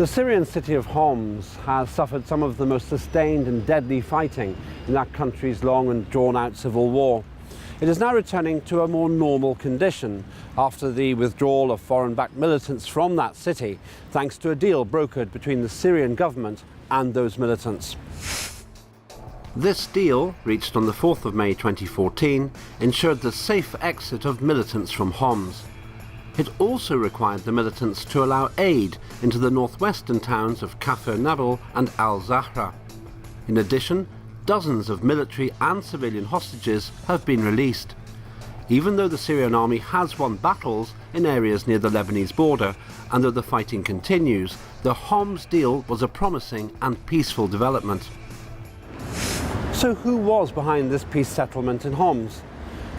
The Syrian city of Homs has suffered some of the most sustained and deadly fighting in that country's long and drawn-out civil war. It is now returning to a more normal condition after the withdrawal of foreign-backed militants from that city, thanks to a deal brokered between the Syrian government and those militants. This deal, reached on the 4th of May 2014, ensured the safe exit of militants from Homs. It also required the militants to allow aid into the northwestern towns of Kafr Nabl and al-Zahraa. In addition, dozens of military and civilian hostages have been released. Even though the Syrian army has won battles in areas near the Lebanese border, and though the fighting continues, the Homs deal was a promising and peaceful development. So who was behind this peace settlement in Homs?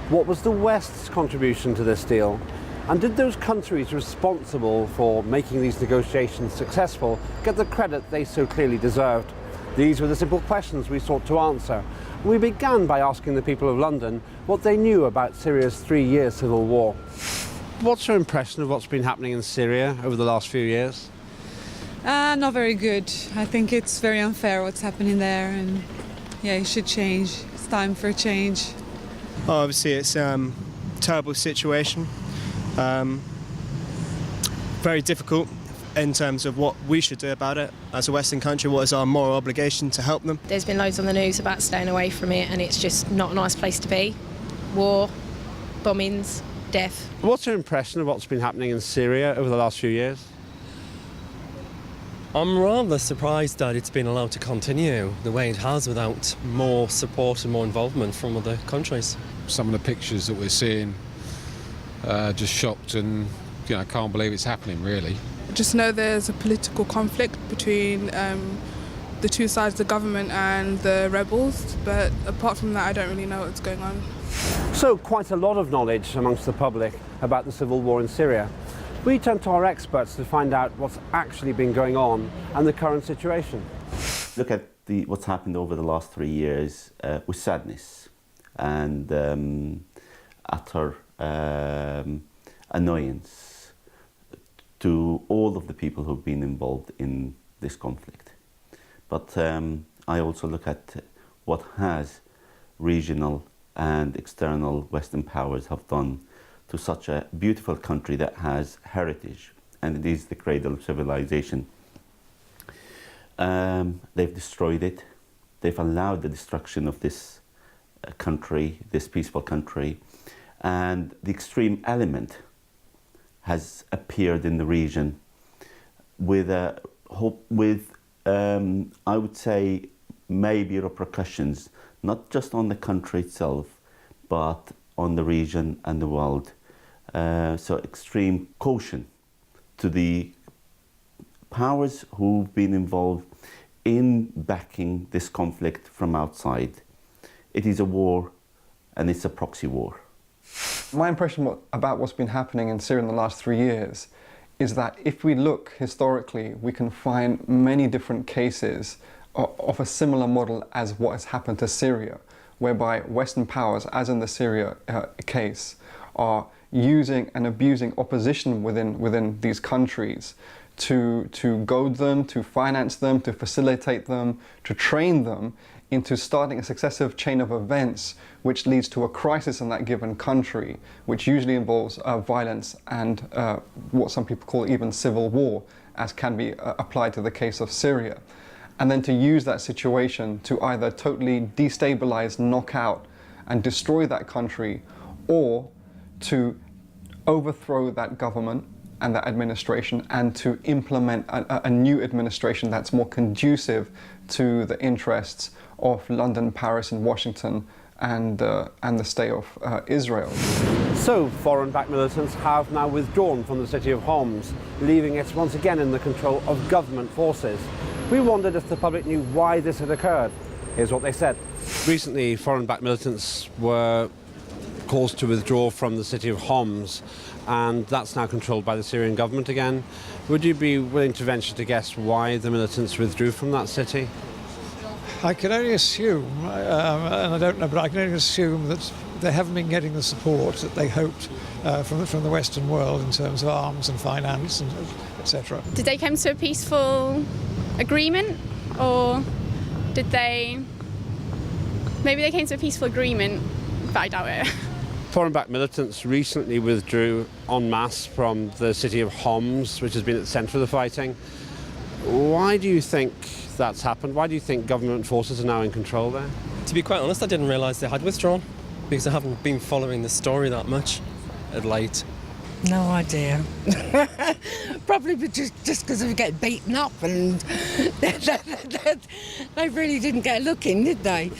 What was the West's contribution to this deal? And did those countries responsible for making these negotiations successful get the credit they so clearly deserved? These were the simple questions we sought to answer. We began by asking the people of London what they knew about Syria's 3-year civil war. What's your impression of what's been happening in Syria over the last few years? Not very good. I think it's very unfair what's happening there, and yeah, it should change. It's time for a change. Obviously it's a terrible situation. Very difficult in terms of what we should do about it as a Western country. What is our moral obligation to help them? There's been loads on the news about staying away from it, and it's just not a nice place to be. War, bombings, death. What's your impression of what's been happening in Syria over the last few years? I'm rather surprised that it's been allowed to continue the way it has without more support and more involvement from other countries. Some of the pictures that we're seeing, just shocked, and I can't believe it's happening, really. Just know there's a political conflict between the two sides, the government and the rebels, but apart from that I don't really know what's going on. So quite a lot of knowledge amongst the public about the civil war in Syria. We turn to our experts to find out what's actually been going on and the current situation. Look at what's happened over the last 3 years with sadness and utter annoyance to all of the people who've been involved in this conflict. But I also look at what has regional and external Western powers have done to such a beautiful country that has heritage, and it is the cradle of civilization. They've destroyed it. They've allowed the destruction of this country, this peaceful country, and the extreme element has appeared in the region with I would say, maybe repercussions, not just on the country itself, but on the region and the world. So extreme caution to the powers who've been involved in backing this conflict from outside. It is a war, and it's a proxy war. My impression about what's been happening in Syria in the last 3 years is that if we look historically, we can find many different cases of a similar model as what has happened to Syria, whereby Western powers, as in the Syria case, are using and abusing opposition within these countries to goad them, to finance them, to facilitate them, to train them into starting a successive chain of events which leads to a crisis in that given country, which usually involves violence and what some people call even civil war, as can be applied to the case of Syria. And then to use that situation to either totally destabilize, knock out, and destroy that country, or to overthrow that government and that administration and to implement a new administration that's more conducive to the interests of London, Paris and Washington and the state of Israel. So foreign-backed militants have now withdrawn from the city of Homs, leaving it once again in the control of government forces. We wondered if the public knew why this had occurred. Here's what they said. Recently, foreign-backed militants were caused to withdraw from the city of Homs, and that's now controlled by the Syrian government again. Would you be willing to venture to guess why the militants withdrew from that city? I can only assume, and I don't know, but I can only assume that they haven't been getting the support that they hoped from the Western world in terms of arms and finance and etc. Did they come to a peaceful agreement, or did they... Maybe they came to a peaceful agreement, but I doubt it. Foreign-backed militants recently withdrew en masse from the city of Homs, which has been at the centre of the fighting. Why do you think that's happened? Why do you think government forces are now in control there? To be quite honest, I didn't realise they had withdrawn because I haven't been following the story that much of late. No idea. Probably just because they get beaten up and they really didn't get a look in, did they?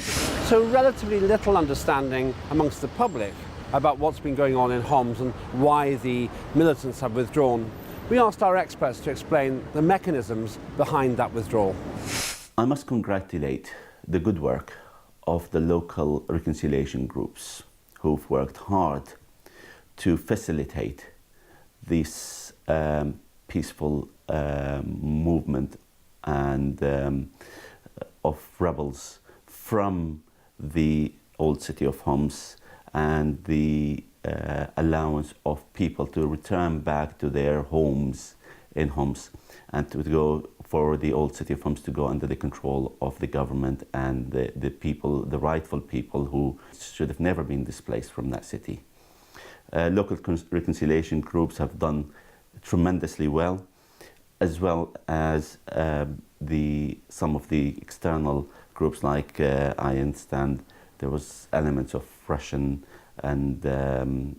So relatively little understanding amongst the public about what's been going on in Homs and why the militants have withdrawn. We asked our experts to explain the mechanisms behind that withdrawal. I must congratulate the good work of the local reconciliation groups who've worked hard to facilitate this peaceful movement and of rebels from the old city of Homs, and the allowance of people to return back to their homes in Homs, and to go for the old city of Homs to go under the control of the government and the people, the rightful people who should have never been displaced from that city. Local reconciliation groups have done tremendously well, as well as some of the external groups, like I understand there was elements of Russian and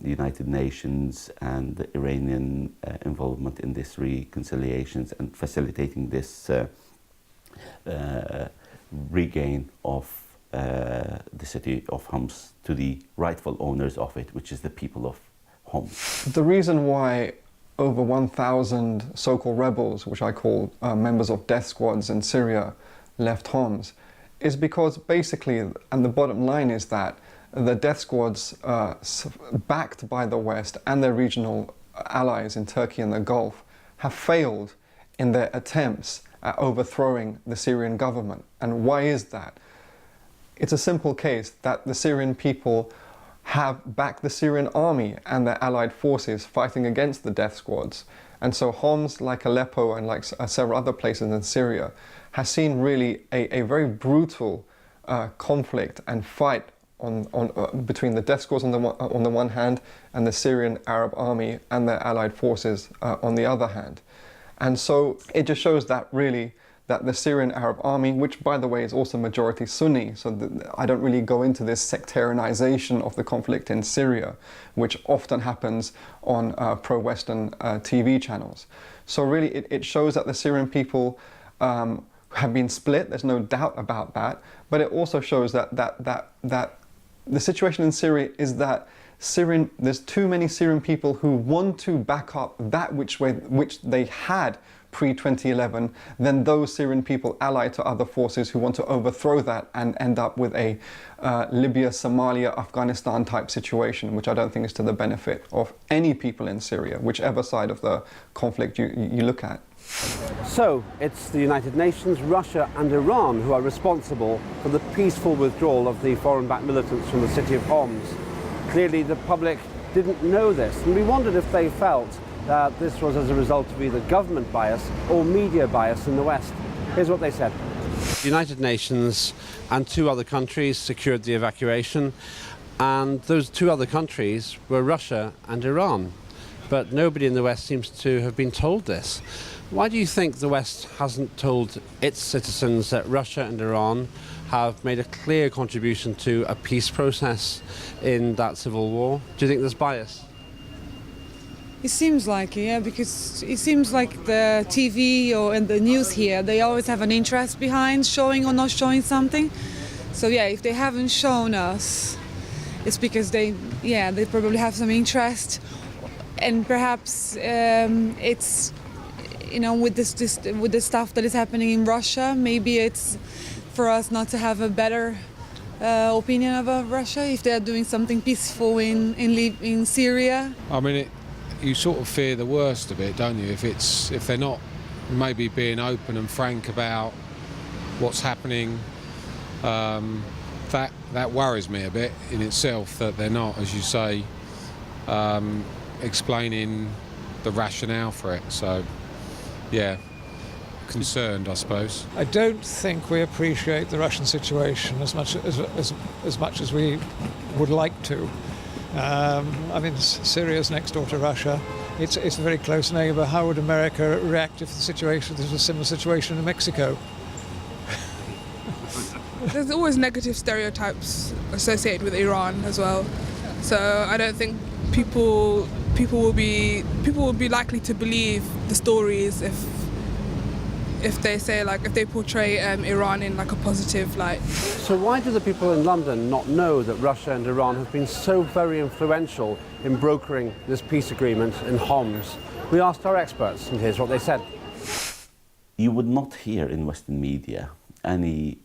United Nations and the Iranian involvement in this reconciliations and facilitating this regain of the city of Homs to the rightful owners of it, which is the people of Homs. The reason why over 1,000 so-called rebels, which I call members of death squads in Syria, left Homs, is because basically, and the bottom line is that the death squads backed by the West and their regional allies in Turkey and the Gulf have failed in their attempts at overthrowing the Syrian government. And why is that? It's a simple case that the Syrian people have backed the Syrian army and their allied forces fighting against the death squads. And so Homs, like Aleppo and like several other places in Syria, has seen really a very brutal conflict and fight between the death squads on the one hand and the Syrian Arab army and their allied forces on the other hand. And so it just shows that really that the Syrian Arab army, which by the way is also majority Sunni, so I don't really go into this sectarianization of the conflict in Syria, which often happens on pro-Western TV channels. So really it shows that the Syrian people have been split, there's no doubt about that, but it also shows that the situation in Syria is that there's too many Syrian people who want to back up that which they had pre-2011 than those Syrian people allied to other forces who want to overthrow that and end up with a Libya, Somalia, Afghanistan type situation, which I don't think is to the benefit of any people in Syria, whichever side of the conflict you look at. So it's the United Nations, Russia and Iran who are responsible for the peaceful withdrawal of the foreign-backed militants from the city of Homs. Clearly the public didn't know this, and we wondered if they felt that this was as a result of either government bias or media bias in the West. Here's what they said. The United Nations and 2 other countries secured the evacuation, and those 2 other countries were Russia and Iran. But nobody in the West seems to have been told this. Why do you think the West hasn't told its citizens that Russia and Iran have made a clear contribution to a peace process in that civil war? Do you think there's bias? It seems like, yeah, because it seems like the TV or in the news here, they always have an interest behind showing or not showing something. So yeah, if they haven't shown us, it's because they probably have some interest, and perhaps it's, you know, with the stuff that is happening in Russia, maybe it's for us not to have a better opinion about Russia if they're doing something peaceful in Syria. I mean, you sort of fear the worst of it, don't you? If they're not maybe being open and frank about what's happening that worries me a bit in itself, that they're not, as you say, explaining the rationale for it. So, yeah, concerned, I suppose. I don't think we appreciate the Russian situation as much as we would like to. I mean, Syria's next door to Russia. It's a very close neighbour. How would America react if there was a similar situation in Mexico? There's always negative stereotypes associated with Iran as well. So I don't think people will be likely to believe the stories if they say, like, if they portray Iran in like a positive light. So why do the people in London not know that Russia and Iran have been so very influential in brokering this peace agreement in Homs? We asked our experts, and here's what they said. You would not hear in Western media any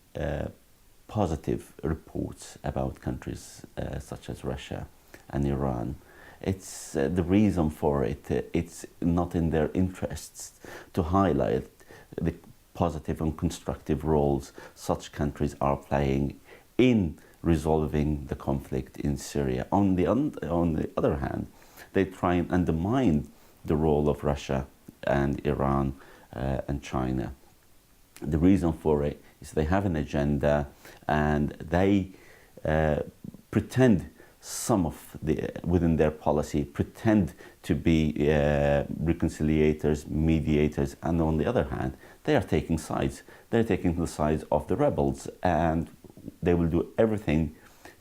positive reports about countries such as Russia and Iran. It's the reason for it. It's not in their interests to highlight the positive and constructive roles such countries are playing in resolving the conflict in Syria. On the other hand, they try and undermine the role of Russia and Iran and China. The reason for it is they have an agenda, and they pretend, some of within their policy, pretend to be reconciliators, mediators, and on the other hand, they are taking sides. They're taking the sides of the rebels, and they will do everything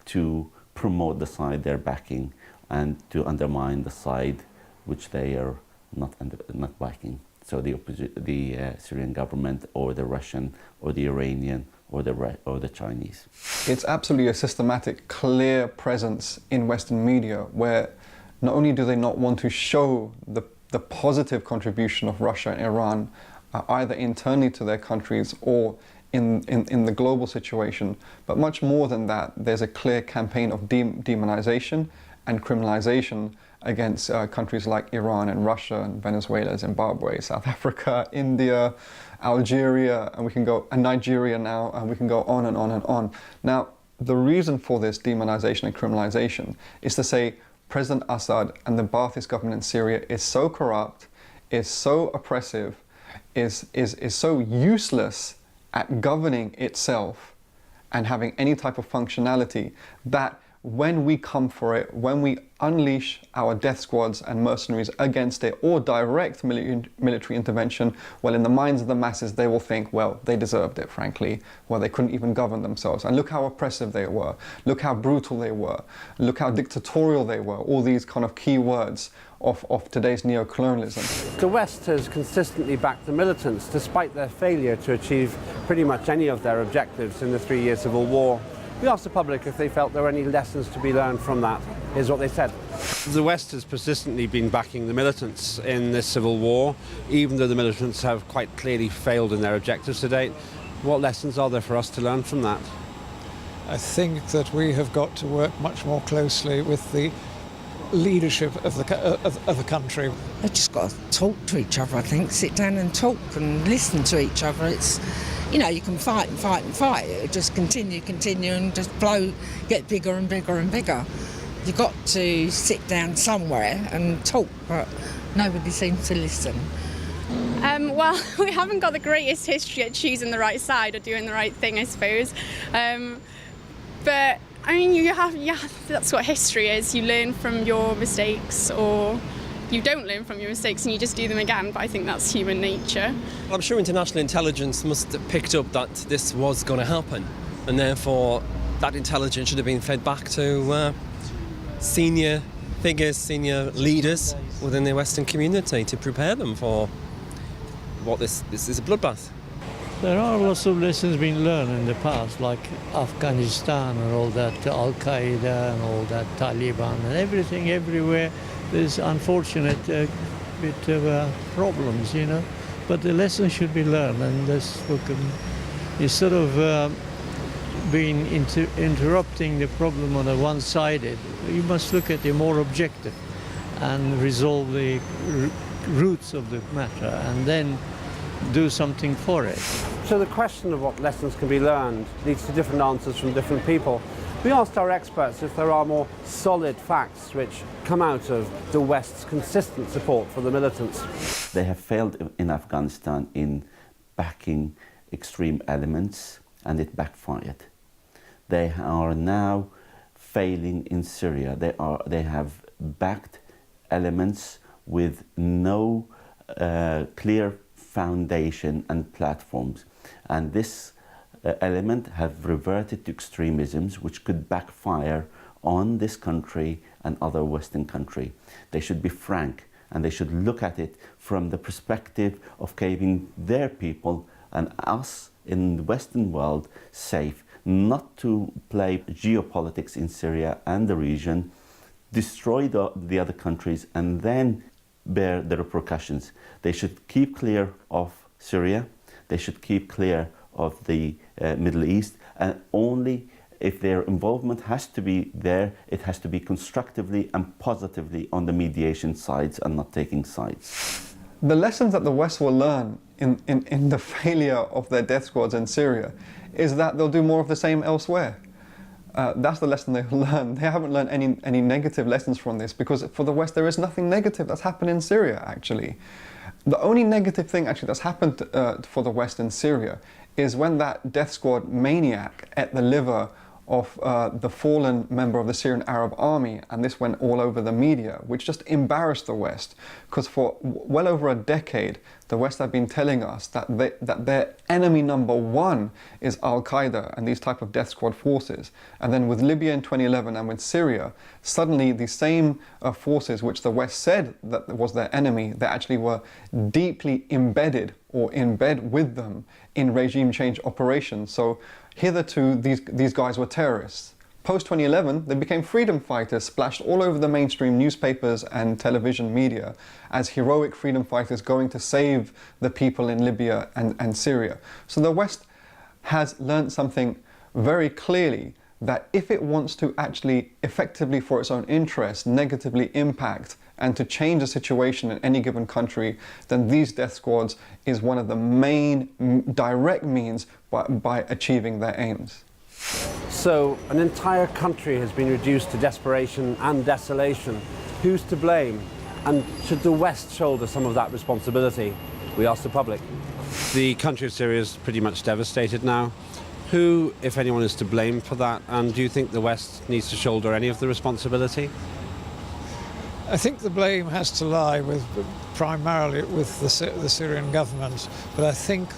to promote the side they're backing and to undermine the side which they are not backing. So the Syrian government, or the Russian, or the Iranian, or the Chinese. It's absolutely a systematic, clear presence in Western media where not only do they not want to show the positive contribution of Russia and Iran either internally to their countries or in the global situation, but much more than that, there's a clear campaign of demonization and criminalization against countries like Iran and Russia and Venezuela, Zimbabwe, South Africa, India, Algeria, and Nigeria now, and we can go on and on and on. Now, the reason for this demonization and criminalization is to say President Assad and the Ba'athist government in Syria is so corrupt, is so oppressive, is so useless at governing itself and having any type of functionality, that when we come for it, when we unleash our death squads and mercenaries against it, or direct military intervention, well, in the minds of the masses, they will think, well, they deserved it, frankly. Well, they couldn't even govern themselves. And look how oppressive they were. Look how brutal they were. Look how dictatorial they were. All these kind of key words of today's neo-colonialism. The West has consistently backed the militants, despite their failure to achieve pretty much any of their objectives in the 3-year civil war. We asked the public if they felt there were any lessons to be learned from that. Here's what they said. The West has persistently been backing the militants in this civil war, even though the militants have quite clearly failed in their objectives to date. What lessons are there for us to learn from that? I think that we have got to work much more closely with the leadership of the country. They've just got to talk to each other, I think. Sit down and talk and listen to each other. It's, you know, you can fight and fight and fight. It'll just continue and just get bigger and bigger and bigger. You've got to sit down somewhere and talk, but nobody seems to listen. Well, we haven't got the greatest history at choosing the right side or doing the right thing, I suppose. But I mean, that's what history is. You learn from your mistakes, or you don't learn from your mistakes and you just do them again, but I think that's human nature. I'm sure international intelligence must have picked up that this was going to happen, and therefore that intelligence should have been fed back to senior figures, senior leaders within the Western community to prepare them for what this is a bloodbath. There are lots of lessons being learned in the past, like Afghanistan and all that, Al-Qaeda and all that, Taliban and everything, everywhere. There's unfortunate bit of problems, you know. But the lesson should be learned, and this book instead of being interrupting the problem on a one-sided, you must look at the more objective and resolve the roots of the matter, and then do something for it. So the question of what lessons can be learned leads to different answers from different people. We asked our experts if there are more solid facts which come out of the West's consistent support for the militants. They have failed in Afghanistan in backing extreme elements, and it backfired. They are now failing in Syria. They have backed elements with no clear foundation and platforms, and this element have reverted to extremisms which could backfire on this country and other Western countries. They should be frank, and they should look at it from the perspective of keeping their people and us in the Western world safe, not to play geopolitics in Syria and the region, destroy the other countries and then bear the repercussions. They should keep clear of Syria, they should keep clear of the Middle East, and only if their involvement has to be there, it has to be constructively and positively on the mediation sides and not taking sides. The lessons that the West will learn in the failure of their death squads in Syria is that they'll do more of the same elsewhere. That's the lesson they've learned. They haven't learned any negative lessons from this, because for the West there is nothing negative that's happened in Syria, actually. The only negative thing actually that's happened for the West in Syria is when that death squad maniac ate the liver of the fallen member of the Syrian Arab army, and this went all over the media, which just embarrassed the West, because for well over a decade the West have been telling us that their enemy number one is Al-Qaeda and these type of death squad forces. And then with Libya in 2011 and with Syria, suddenly the same forces which the West said that was their enemy, they actually were deeply embedded or in bed with them in regime change operations. So hitherto these guys were terrorists. Post-2011, they became freedom fighters, splashed all over the mainstream newspapers and television media as heroic freedom fighters going to save the people in Libya and Syria. So the West has learned something very clearly, that if it wants to actually effectively for its own interest negatively impact and to change the situation in any given country, then these death squads is one of the main direct means by achieving their aims. So an entire country has been reduced to desperation and desolation. Who's to blame? And should the West shoulder some of that responsibility? We asked the public. The country of Syria is pretty much devastated now. Who, if anyone, is to blame for that? And do you think the West needs to shoulder any of the responsibility? I think the blame has to lie primarily with the Syrian government, but I think,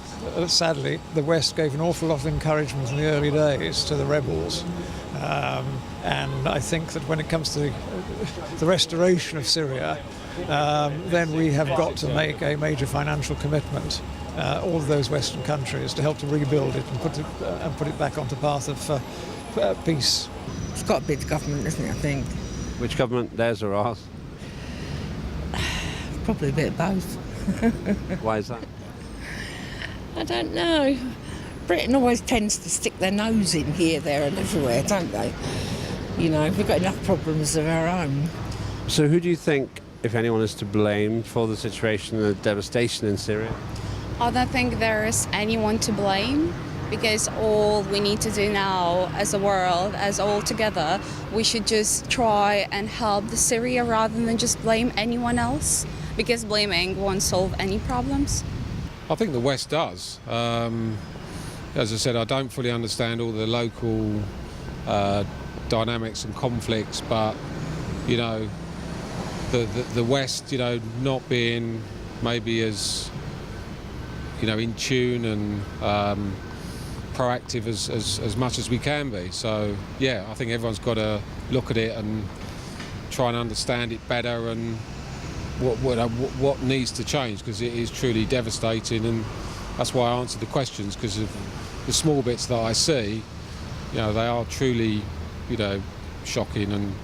sadly, the West gave an awful lot of encouragement in the early days to the rebels. And I think that when it comes to the restoration of Syria, then we have got to make a major financial commitment, all of those Western countries, to help to rebuild it and put it back onto the path of peace. It's got to be the government, isn't it, I think? Which government, theirs or ours? Probably a bit of both. Why is that? I don't know. Britain always tends to stick their nose in here, there and everywhere, don't they? You know, we've got enough problems of our own. So who do you think, if anyone, is to blame for the situation and the devastation in Syria? I don't think there is anyone to blame, because all we need to do now as a world, as all together, we should just try and help the Syria rather than just blame anyone else, because blaming won't solve any problems. I think the West does. As I said, I don't fully understand all the local dynamics and conflicts, but, you know, the West, you know, not being maybe as, you know, in tune and proactive as much as we can be. So yeah, I think everyone's got to look at it and try and understand it better and what needs to change, because it is truly devastating. And that's why I answered the questions, because of the small bits that I see, you know, they are truly, you know, shocking, and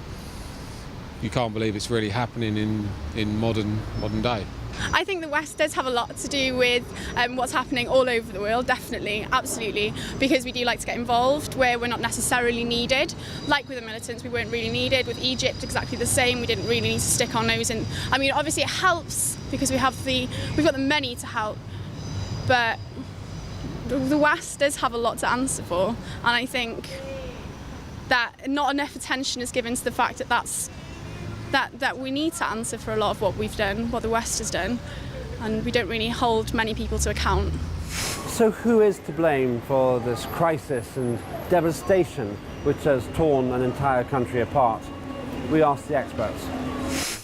you can't believe it's really happening in modern day. I think the West does have a lot to do with what's happening all over the world, definitely, absolutely, because we do like to get involved where we're not necessarily needed. Like with the militants, we weren't really needed. With Egypt, exactly the same. We didn't really need to stick our nose in. I mean, obviously it helps because we've got the money to help, but the West does have a lot to answer for, and I think that not enough attention is given to the fact that we need to answer for a lot of what we've done, what the West has done, and we don't really hold many people to account. So who is to blame for this crisis and devastation which has torn an entire country apart? We asked the experts.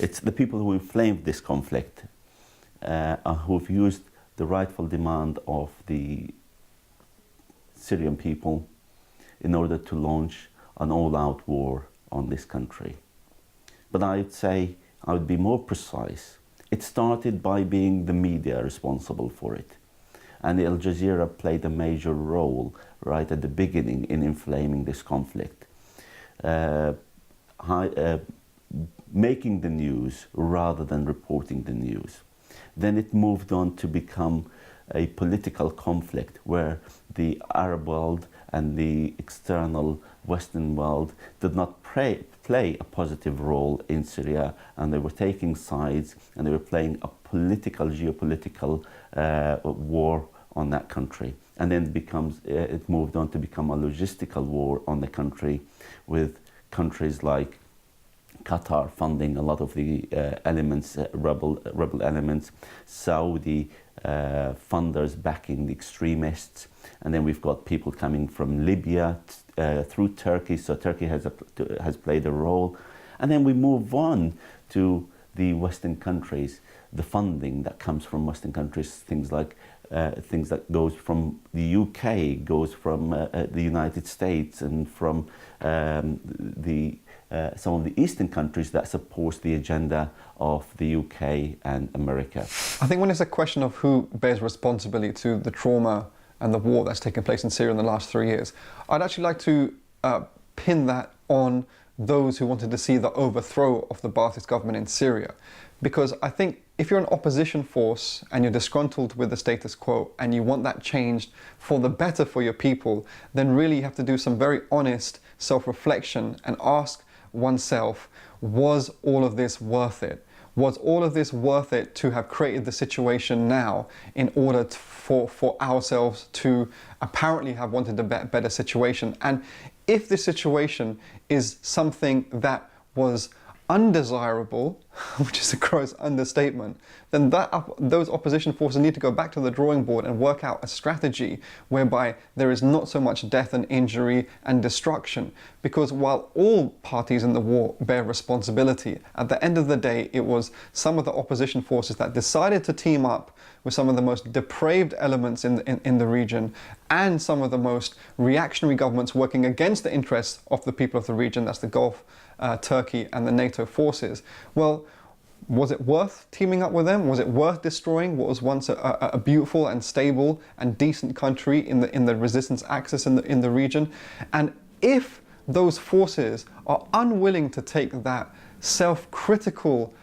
It's the people who inflamed this conflict, who have used the rightful demand of the Syrian people in order to launch an all-out war on this country. But I'd say, I would be more precise, it started by being the media responsible for it. And Al Jazeera played a major role right at the beginning in inflaming this conflict. Making the news rather than reporting the news. Then it moved on to become a political conflict where the Arab world and the external Western world did not play a positive role in Syria, and they were taking sides and they were playing a political, geopolitical war on that country. And then it moved on to become a logistical war on the country, with countries like Qatar funding a lot of the elements, rebel elements, Saudi funders backing the extremists, and then we've got people coming from Libya through Turkey, so Turkey has played a role. And then we move on to the Western countries, the funding that comes from Western countries, things that goes from the UK, goes from the United States, and from some of the Eastern countries that supports the agenda of the UK and America. I think when it's a question of who bears responsibility to the trauma and the war that's taken place in Syria in the last 3 years, I'd actually like to pin that on those who wanted to see the overthrow of the Ba'athist government in Syria. Because I think if you're an opposition force and you're disgruntled with the status quo and you want that changed for the better for your people, then really you have to do some very honest self-reflection and ask oneself, was all of this worth it? Was all of this worth it to have created the situation now in order for ourselves to apparently have wanted a better situation? And if this situation is something that was undesirable, which is a gross understatement, then those opposition forces need to go back to the drawing board and work out a strategy whereby there is not so much death and injury and destruction. Because while all parties in the war bear responsibility, at the end of the day it was some of the opposition forces that decided to team up with some of the most depraved elements in the region, and some of the most reactionary governments working against the interests of the people of the region, that's the Gulf, Turkey and the NATO forces. Well, was it worth teaming up with them? Was it worth destroying what was once a beautiful and stable and decent country in the resistance axis in the region? And if those forces are unwilling to take that self-critical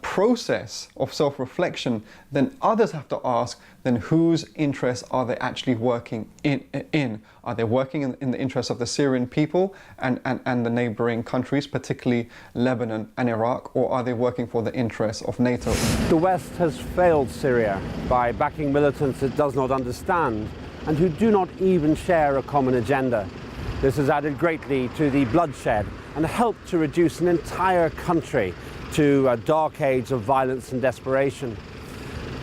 process of self-reflection, then others have to ask, then whose interests are they actually working in? Are they working in the interests of the Syrian people and the neighboring countries, particularly Lebanon and Iraq, or are they working for the interests of NATO? The West has failed Syria by backing militants it does not understand and who do not even share a common agenda. This has added greatly to the bloodshed and helped to reduce an entire country to a dark age of violence and desperation.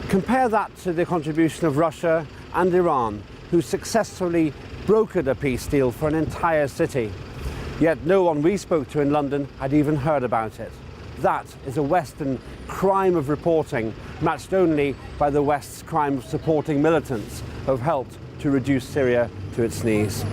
Compare that to the contribution of Russia and Iran, who successfully brokered a peace deal for an entire city. Yet no one we spoke to in London had even heard about it. That is a Western crime of reporting, matched only by the West's crime of supporting militants who have helped to reduce Syria to its knees.